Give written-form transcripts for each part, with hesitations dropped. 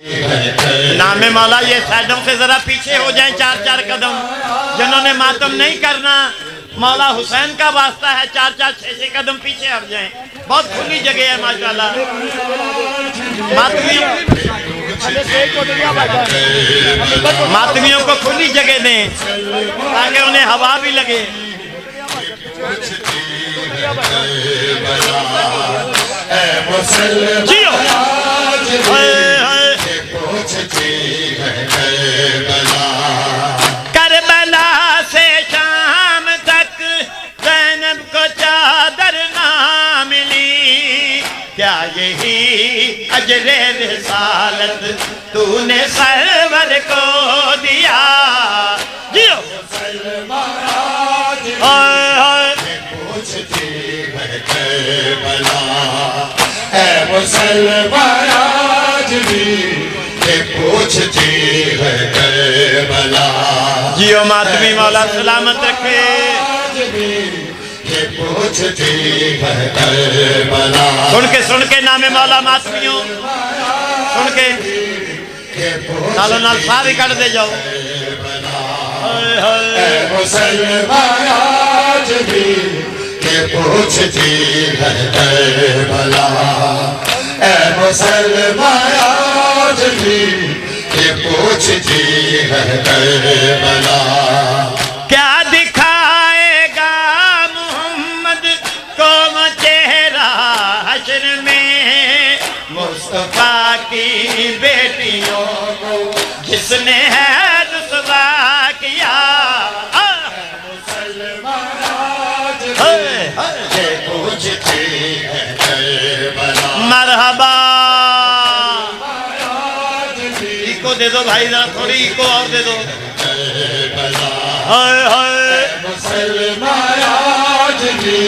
نام مولا یہ سائڈوں سے ذرا پیچھے ہو جائیں 4 قدم. جنہوں نے ماتم نہیں کرنا مولا حسین کا واسطہ ہے 4 6 قدم پیچھے ہٹ جائیں. بہت کھلی جگہ ہے ماشاءاللہ. ماتمیوں کو کھلی جگہ دیں تاکہ انہیں ہوا بھی لگے. جیو کربلا سے شام تک زینب کو چادر نہ ملی. کیا یہی اجر رسالت تو نے سرور کو دیا. جیو مسلمان آج بھی یہ پوچھتی ہے کربلا. جیو ماتمی مولا سلامت رکھے. یہ پوچھتی ہے کربلا. سن کے نام مولا ماتمیوں سن کے نالو نال ساری کٹ دے جاؤ. مسلمان آج بھی یہ پوچھتی ہے کربلا. اے مسلمان آج بھی یہ پوچھتی ہے کربلا. کیا دکھائے گا محمد کو چہرہ حشر میں مصطفیٰ کی بیٹیوں کو جس نے ہے رسوا کیا. مرحبا. ایکو دے دو بھائی ذرا تھوڑی ایکو اور دے دو. مسلمان آج بھی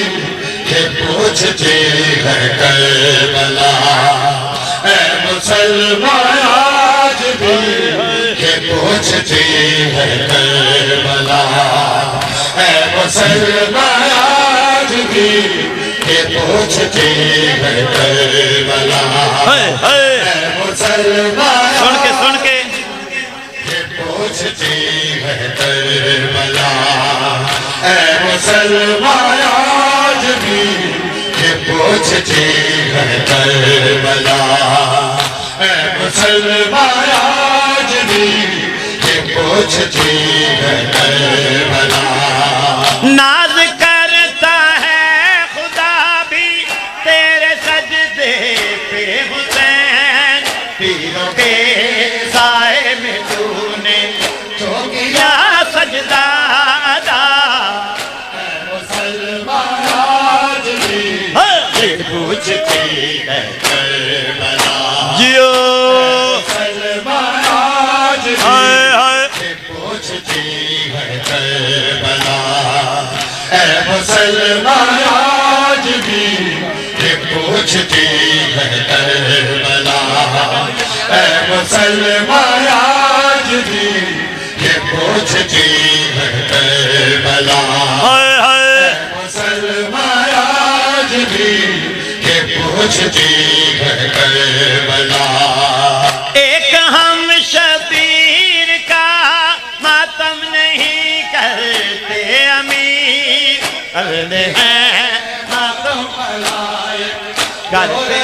یہ پوچھتی ہے کربلا. اے مسلمان آج بھی یہ پوچھتی ہے کربلا. اے مسلمان آج بھی یہ پوچھتی ہے کربلا. اے مسلمان سن کے یہ پوچھتی ہے کربلا. اے مسلمان آج بھی یہ پوچھتی ہے کربلا. اے مسلمان آج بھی یہ پوچھتی ہے کربلا. ناز کرتا ہے خدا بھی تیرے سجدے پہ حسین. پیروں کے سائے میں تو نے تو کیا سجدہ ادا. مسلمان آج بھی یہ پوچھتی ہے کربلا. جیو مسلمان آج بھی یہ پوچھتی ہے کربلا. اے مسلمان آج بھی یہ پوچھتی ہے کربلا. اے مسلمان آج بھی یہ پوچھتی ہے کربلا. مسلمان آج بھی یہ پوچھتی ہے کربلا. ایک ہم شبیر کا ماتم نہیں کرتے امیر. کرتے ہیں ماتم کرتے